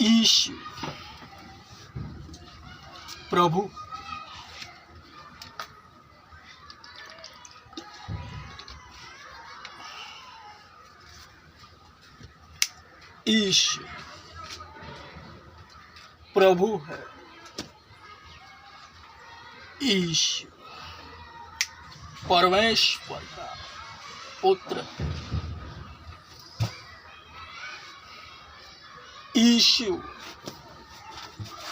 Issue प्रभु issue प्रभु है। Issue परमेश्वर का पुत्र है। ईशु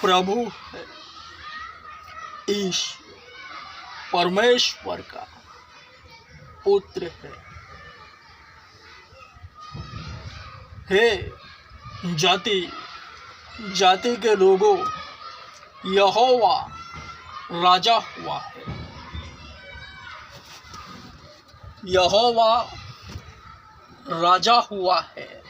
प्रभु है। ईशु परमेश्वर का पुत्र है। हे जाति जाति के लोगों, यहोवा राजा हुआ है। यहोवा राजा हुआ है।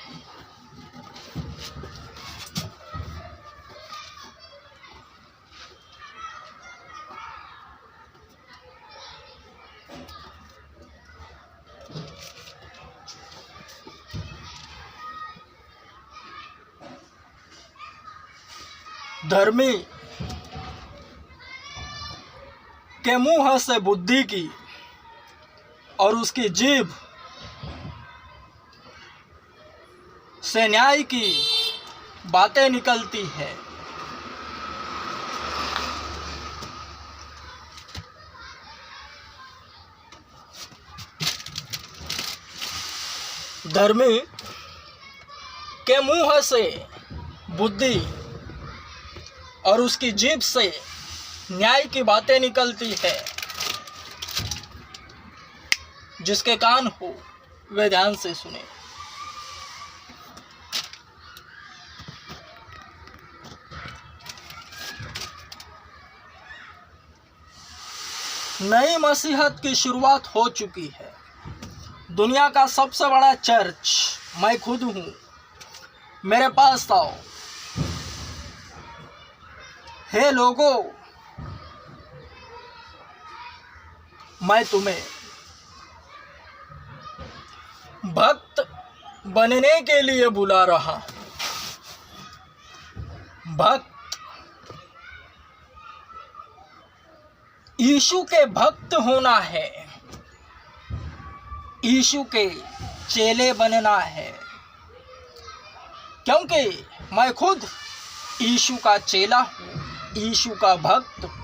धर्मी के मुंह से बुद्धि की और उसकी जीभ से न्याय की बातें निकलती है। धर्मी के मुंह से बुद्धि और उसकी जीभ से न्याय की बातें निकलती है। जिसके कान हो वे ध्यान से सुने। नई मसीहत की शुरुआत हो चुकी है। दुनिया का सबसे बड़ा चर्च मैं खुद हूं। मेरे पास आओ। हे लोगों, मैं तुम्हें भक्त बनने के लिए बुला रहा हूं। भक्त, यीशु के भक्त होना है। यीशु के चेले बनना है। क्योंकि मैं खुद यीशु का चेला हूं, यीशु का भक्त हूं।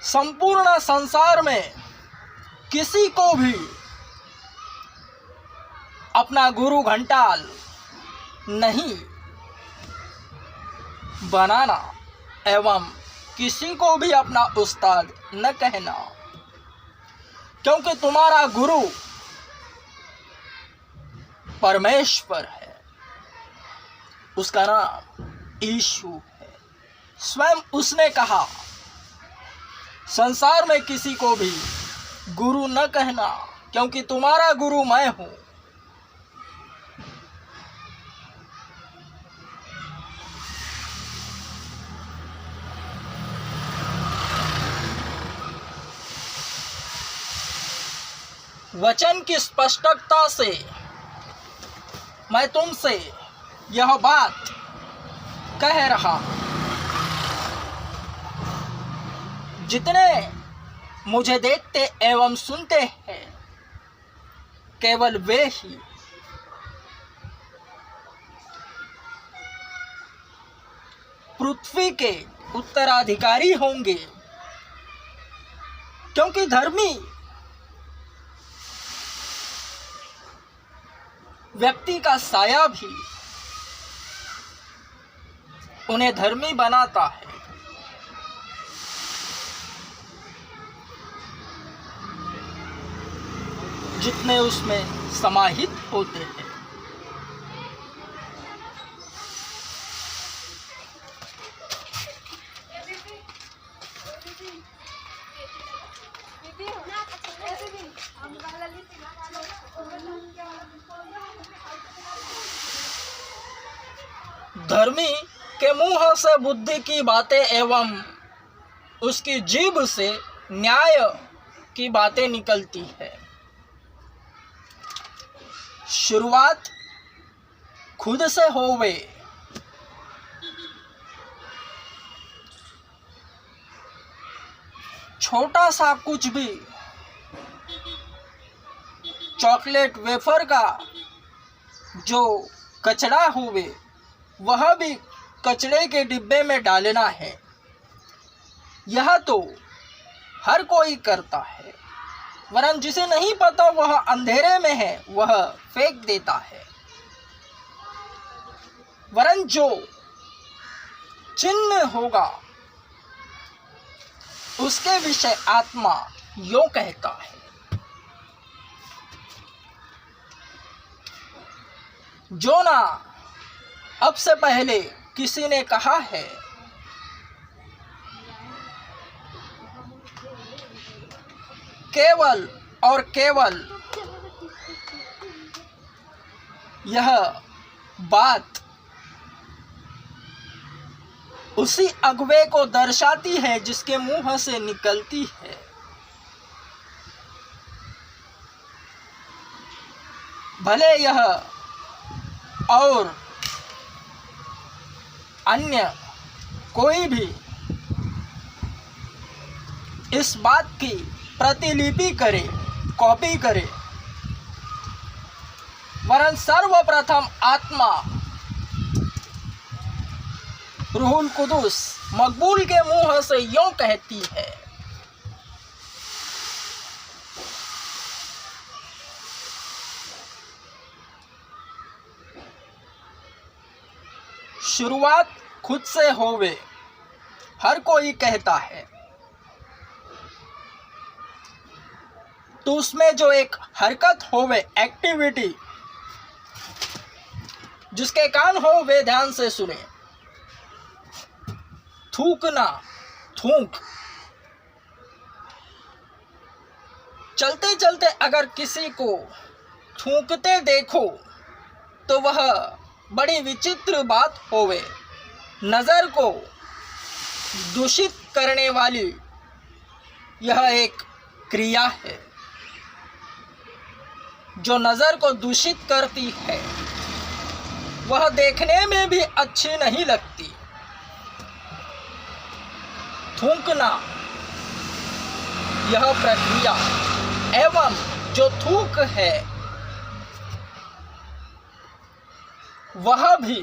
संपूर्ण संसार में किसी को भी अपना गुरु घंटाल नहीं बनाना एवं किसी को भी अपना उस्ताद न कहना, क्योंकि तुम्हारा गुरु परमेश्वर है। उसका नाम यीशु है। स्वयं उसने कहा, संसार में किसी को भी गुरु न कहना, क्योंकि तुम्हारा गुरु मैं हूं। वचन की स्पष्टता से मैं तुमसे यह बात कह रहा हूं। जितने मुझे देखते एवं सुनते हैं, केवल वे ही पृथ्वी के उत्तराधिकारी होंगे। क्योंकि धर्मी व्यक्ति का साया भी उन्हें धर्मी बनाता है। जितने उसमें समाहित होते हैं। धर्मी के मुंह से बुद्धि की बातें एवं उसकी जीभ से न्याय की बातें निकलती है। शुरुआत खुद से होवे। छोटा सा कुछ भी चॉकलेट वेफर का जो कचरा होवे वह भी कचरे के डिब्बे में डालना है। यह तो हर कोई करता है, वरन जिसे नहीं पता वह अंधेरे में है वह फेंक देता है। वरन जो चिन्ह होगा उसके विषय आत्मा यूं कहता है। जो ना अब से पहले किसी ने कहा है, केवल और केवल यह बात उसी अगुवे को दर्शाती है जिसके मुंह से निकलती है। भले यह और अन्य कोई भी इस बात की प्रतिलिपि करे, कॉपी करे, वरन सर्वप्रथम आत्मा रूहुल कुदुस मकबूल के मुंह से यूं कहती है। शुरुआत खुद से होवे, हर कोई कहता है। तो उसमें जो एक हरकत होवे, एक्टिविटी, जिसके कान हो वे ध्यान से सुने। थूकना, थूक। चलते चलते अगर किसी को थूकते देखो तो वह बड़ी विचित्र बात होवे। नज़र को दूषित करने वाली यह एक क्रिया है। जो नज़र को दूषित करती है वह देखने में भी अच्छी नहीं लगती। थूकना यह प्रक्रिया एवं जो थूक है वह भी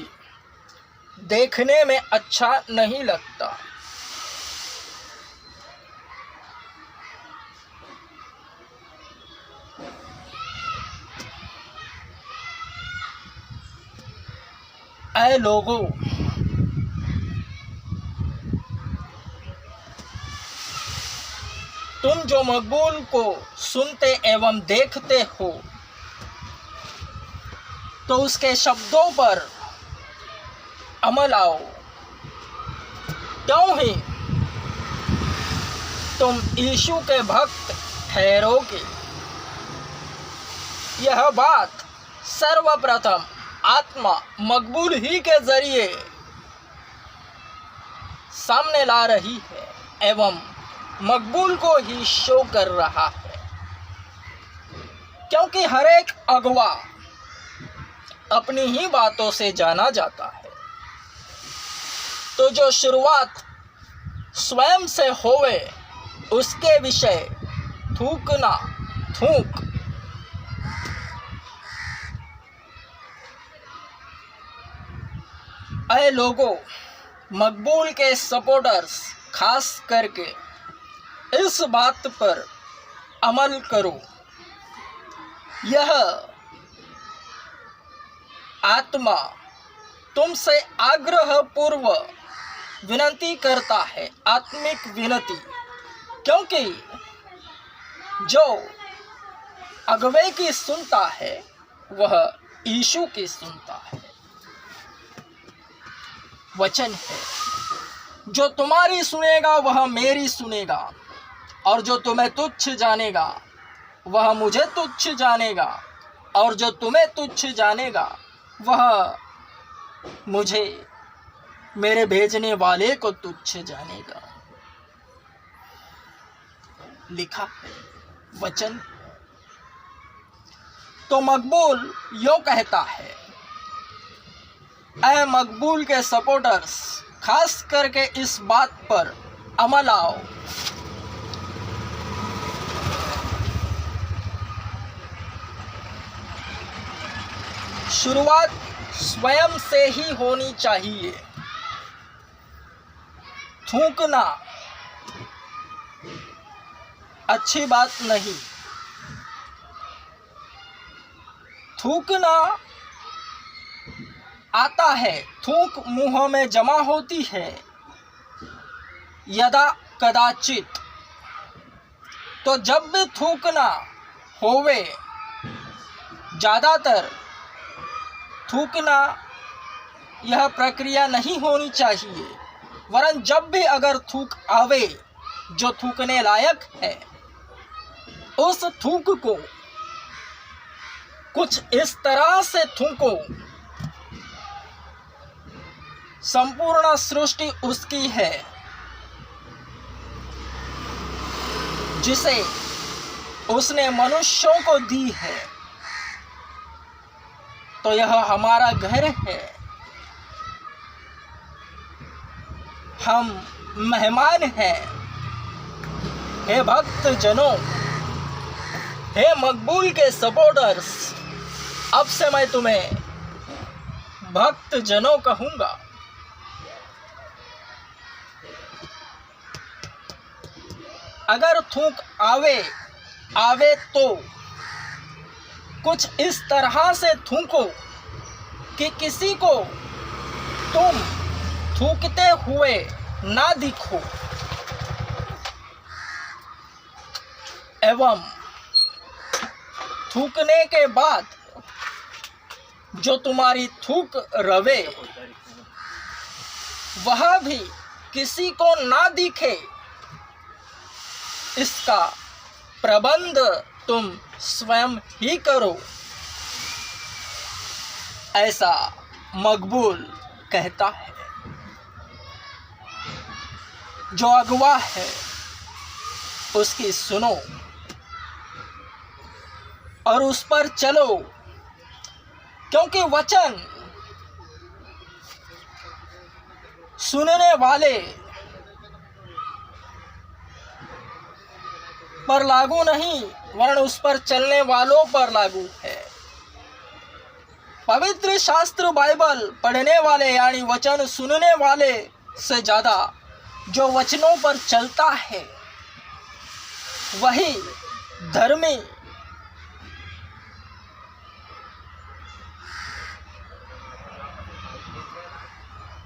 देखने में अच्छा नहीं लगता। ऐ लोगों, तुम जो मकबूल को सुनते एवं देखते हो तो उसके शब्दों पर अमल आओ, क्यों ही तुम यीशु के भक्त ठहरोगे। यह बात सर्वप्रथम आत्मा मकबूल ही के जरिए सामने ला रही है एवं मकबूल को ही शो कर रहा है, क्योंकि हर एक अगवा अपनी ही बातों से जाना जाता है। तो जो शुरुआत स्वयं से होवे उसके विषय थूकना, थूक। ऐ लोगों, मकबूल के सपोर्टर्स खास करके इस बात पर अमल करो। यह आत्मा तुमसे आग्रह पूर्व विनती करता है, आत्मिक विनती, क्योंकि जो अगवे की सुनता है वह यीशु की सुनता है। वचन है, जो तुम्हारी सुनेगा वह मेरी सुनेगा, और जो तुम्हें तुच्छ जानेगा वह मुझे तुच्छ जानेगा, और जो तुम्हें तुच्छ जानेगा वह मुझे, मेरे भेजने वाले को तुच्छ जानेगा। लिखा वचन। तो मकबूल यूं कहता है, ऐ मकबूल के सपोर्टर्स, खास करके इस बात पर अमल आओ। शुरुआत स्वयं से ही होनी चाहिए। थूकना अच्छी बात नहीं। थूकना आता है, थूक मुंह में जमा होती है यदा कदाचित। तो जब भी थूकना होवे, ज़्यादातर थूकना यह प्रक्रिया नहीं होनी चाहिए, वरन जब भी अगर थूक आवे जो थूकने लायक है, उस थूक को कुछ इस तरह से थूको संपूर्ण सृष्टि उसकी है, जिसे उसने मनुष्यों को दी है। तो यह हमारा घर है, हम मेहमान हैं। हे भक्त जनों, हे मकबूल के सपोर्टर्स, अब से मैं तुम्हें भक्त जनों कहूँगा। अगर थूक आवे तो कुछ इस तरह से थूको कि किसी को तुम थूकते हुए ना दिखो, एवं थूकने के बाद जो तुम्हारी थूक रवे वह भी किसी को ना दिखे, इसका प्रबंध तुम स्वयं ही करो, ऐसा मकबूल कहता है। जो अगवा है उसकी सुनो और उस पर चलो, क्योंकि वचन सुनने वाले पर लागू नहीं, वरन उस पर चलने वालों पर लागू है। पवित्र शास्त्र बाइबल पढ़ने वाले यानी वचन सुनने वाले से ज़्यादा जो वचनों पर चलता है वही धर्मी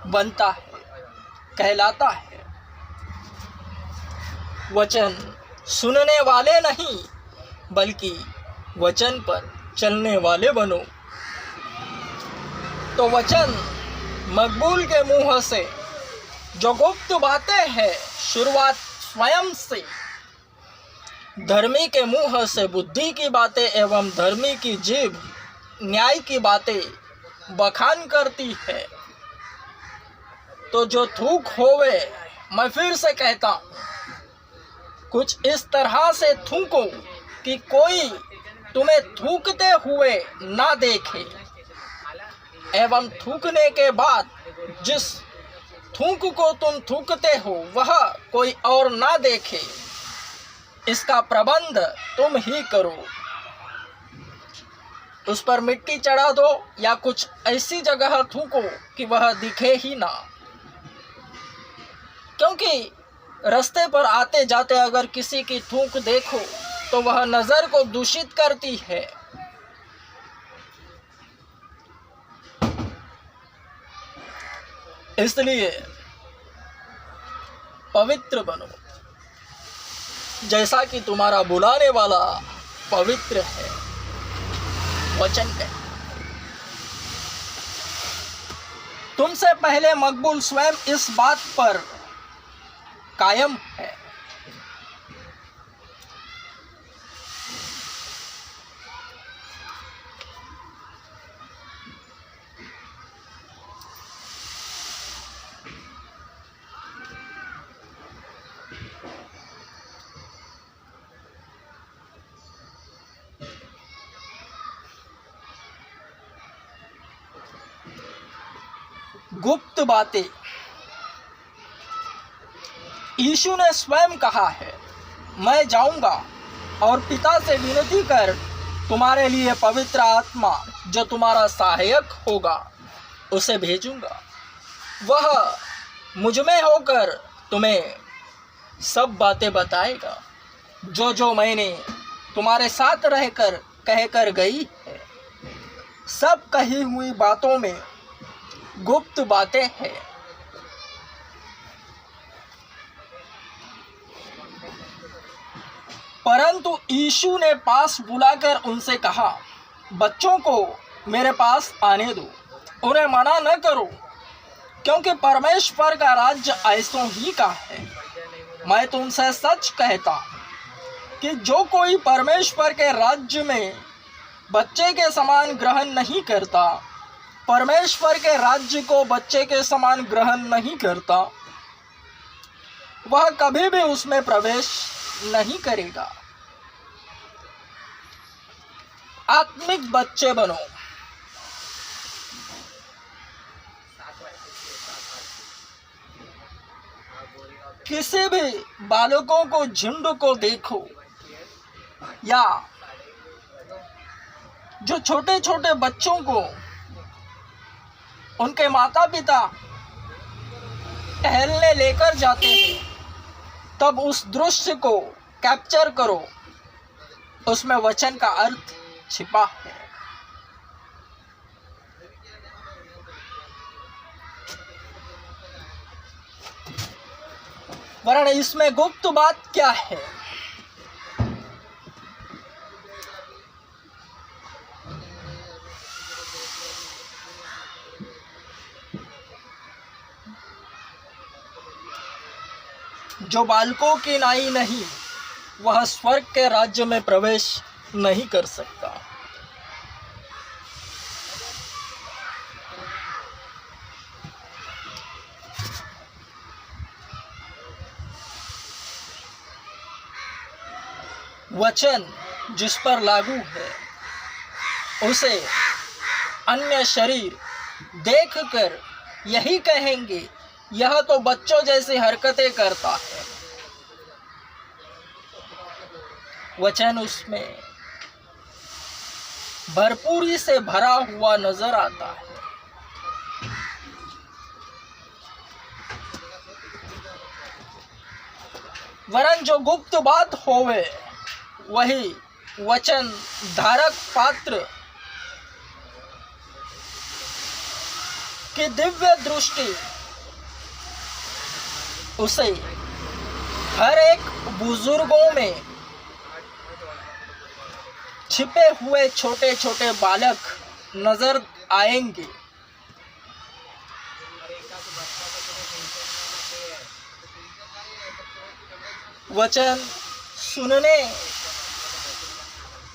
बनता है, कहलाता है। वचन सुनने वाले नहीं बल्कि वचन पर चलने वाले बनो। तो वचन मकबूल के मुंह से जो गुप्त बातें हैं, शुरुआत स्वयं से। धर्मी के मुंह से बुद्धि की बातें एवं धर्मी की जीभ न्याय की बातें बखान करती है। तो जो थूक होवे, मैं फिर से कहता हूँ, कुछ इस तरह से थूको कि कोई तुम्हें थूकते हुए ना देखे, एवं थूकने के बाद जिस थूक को तुम थूकते हो वह कोई और ना देखे, इसका प्रबंध तुम ही करो। उस पर मिट्टी चढ़ा दो या कुछ ऐसी जगह थूको कि वह दिखे ही ना, क्योंकि रास्ते पर आते जाते अगर किसी की थूक देखो तो वह नज़र को दूषित करती है। इसलिए पवित्र बनो, जैसा कि तुम्हारा बुलाने वाला पवित्र है। वचन है, तुमसे पहले मकबूल स्वयं इस बात पर कायम है। गुप्त बातें। यीशु ने स्वयं कहा है, मैं जाऊंगा और पिता से विनती कर तुम्हारे लिए पवित्र आत्मा जो तुम्हारा सहायक होगा उसे भेजूंगा। वह मुझ में होकर तुम्हें सब बातें बताएगा जो जो मैंने तुम्हारे साथ रहकर कहकर गई है। सब कही हुई बातों में गुप्त बातें हैं। परंतु यीशु ने पास बुलाकर उनसे कहा, बच्चों को मेरे पास आने दो, उन्हें मना न करो, क्योंकि परमेश्वर का राज्य ऐसों ही का है। मैं तुमसे सच कहता कि जो कोई परमेश्वर के राज्य में बच्चे के समान ग्रहण नहीं करता, परमेश्वर के राज्य को बच्चे के समान ग्रहण नहीं करता, वह कभी भी उसमें प्रवेश नहीं करेगा। आत्मिक बच्चे बनो। किसी भी बालकों को, झुंड को देखो या जो छोटे छोटे बच्चों को उनके माता पिता टहलने लेकर जाते हैं, तब उस दृश्य को कैप्चर करो, उसमें वचन का अर्थ छिपा है। वरन इसमें गुप्त बात क्या है? जो बालकों की नाई नहीं, वह स्वर्ग के राज्य में प्रवेश नहीं कर सकता। वचन जिस पर लागू है, उसे अन्य शरीर देखकर यही कहेंगे, यह तो बच्चों जैसी हरकतें करता है। वचन उसमें भरपूरी से भरा हुआ नजर आता है। वरन जो गुप्त बात होवे, वही वचन धारक पात्र की दिव्य दृष्टि उसे हर एक बुजुर्गों में छिपे हुए छोटे छोटे बालक नजर आएंगे। वचन सुनने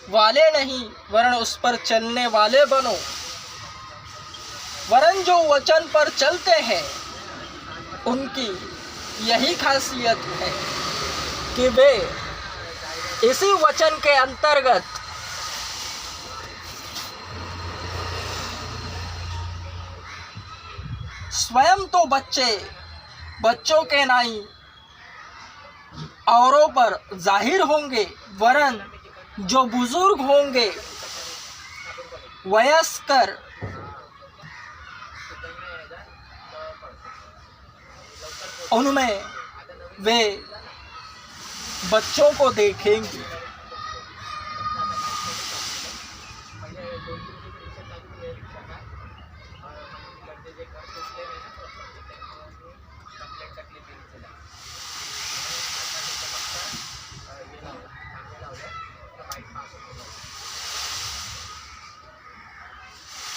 वाले नहीं, वरन उस पर चलने वाले बनो। वरन जो वचन पर चलते हैं, उनकी यही खासियत है कि वे इसी वचन के अंतर्गत स्वयं तो बच्चों के नाई औरों पर जाहिर होंगे, वरन जो बुजुर्ग होंगे, वयस्कर, उनमें वे बच्चों को देखेंगे।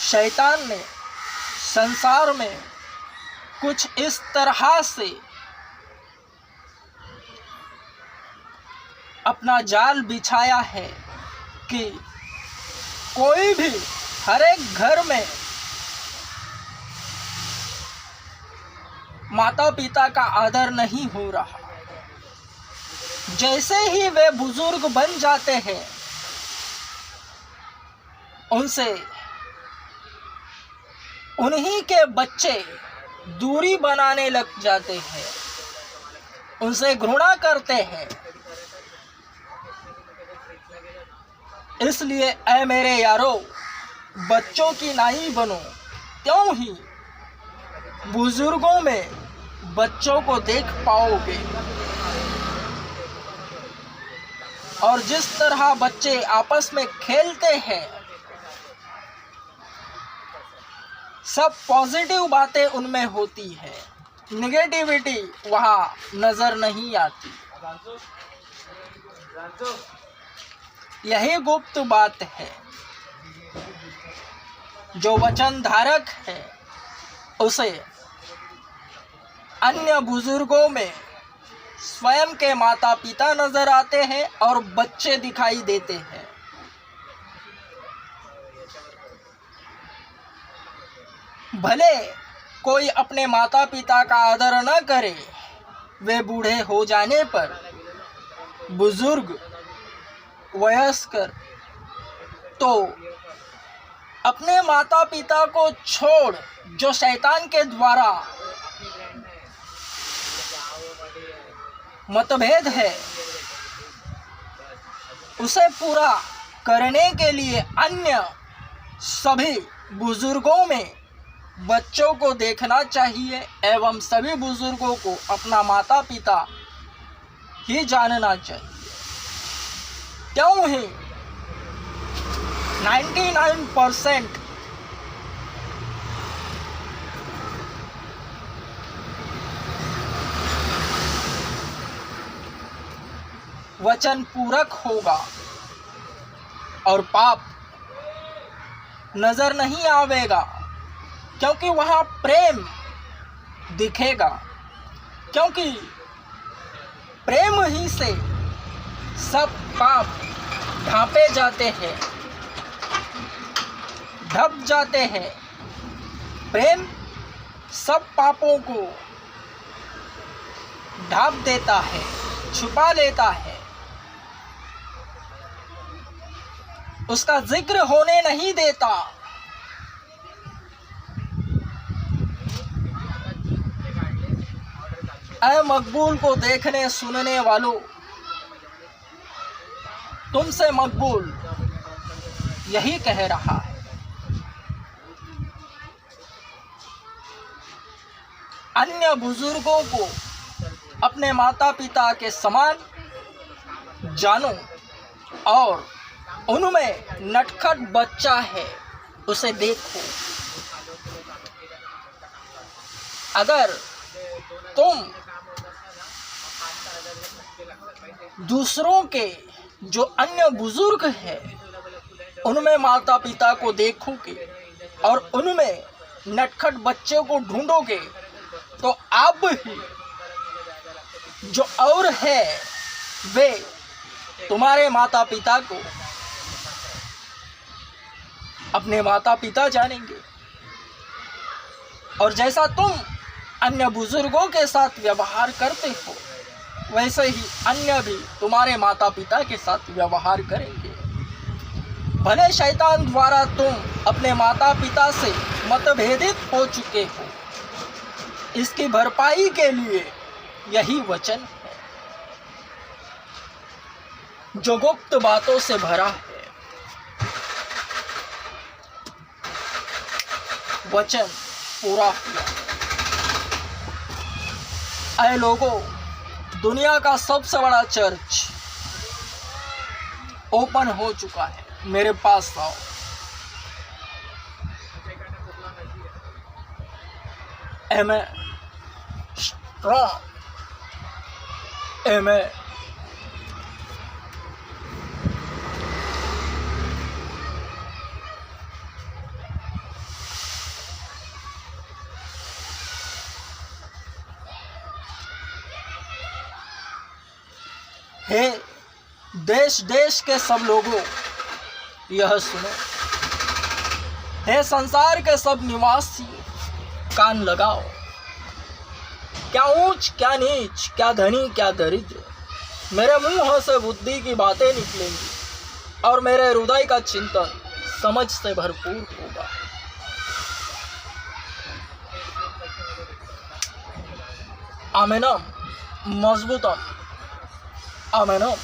शैतान ने संसार में कुछ इस तरह से अपना जाल बिछाया है कि कोई भी, हर एक घर में माता पिता का आदर नहीं हो रहा। जैसे ही वे बुजुर्ग बन जाते हैं, उनसे उन्हीं के बच्चे दूरी बनाने लग जाते हैं, उनसे घृणा करते हैं। इसलिए ऐ मेरे यारो, बच्चों की नाई बनो, त्यों ही बुजुर्गों में बच्चों को देख पाओगे। और जिस तरह बच्चे आपस में खेलते हैं, सब पॉजिटिव बातें उनमें होती है, नेगेटिविटी वहाँ नजर नहीं आती। यही गुप्त बात है। जो वचन धारक है उसे अन्य बुजुर्गों में स्वयं के माता पिता नजर आते हैं और बच्चे दिखाई देते हैं। भले कोई अपने माता पिता का आदर न करे, वे बूढ़े हो जाने पर बुजुर्ग वयस्कर तो अपने माता पिता को छोड़ जो शैतान के द्वारा मतभेद है उसे पूरा करने के लिए अन्य सभी बुजुर्गों में बच्चों को देखना चाहिए एवं सभी बुजुर्गों को अपना माता पिता ही जानना चाहिए। क्यों ही 99% वचन पूरक होगा और पाप नजर नहीं आवेगा, क्योंकि वहाँ प्रेम दिखेगा। क्योंकि प्रेम ही से सब पाप ढांपे जाते हैं, ढक जाते हैं। प्रेम सब पापों को ढांप देता है, छुपा लेता है, उसका जिक्र होने नहीं देता। ऐ मकबूल को देखने सुनने वालों, तुमसे मकबूल यही कह रहा है। अन्य बुजुर्गों को अपने माता पिता के समान जानो और उनमें नटखट बच्चा है उसे देखो। अगर तुम दूसरों के जो अन्य बुजुर्ग हैं उनमें माता पिता को देखोगे और उनमें नटखट बच्चे को ढूंढोगे तो अब ही जो और है वे तुम्हारे माता पिता को अपने माता पिता जानेंगे। और जैसा तुम अन्य बुजुर्गों के साथ व्यवहार करते हो वैसे ही अन्य भी तुम्हारे माता पिता के साथ व्यवहार करेंगे। भले शैतान द्वारा तुम अपने माता पिता से मतभेदित हो चुके हो, इसकी भरपाई के लिए यही वचन है जो गुप्त बातों से भरा है। वचन पूरा हुआ। ऐ लोगों, दुनिया का सबसे बड़ा चर्च ओपन हो चुका है, मेरे पास आओ। Am I strong? Am I हे देश देश के सब लोगों यह सुनो, हे संसार के सब निवासी कान लगाओ। क्या ऊंच क्या नीच, क्या धनी क्या दरिद्र, मेरे मुंह से बुद्धि की बातें निकलेंगी और मेरे हृदय का चिंतन समझ से भरपूर होगा। आमेनम मजबूतन आमेनम।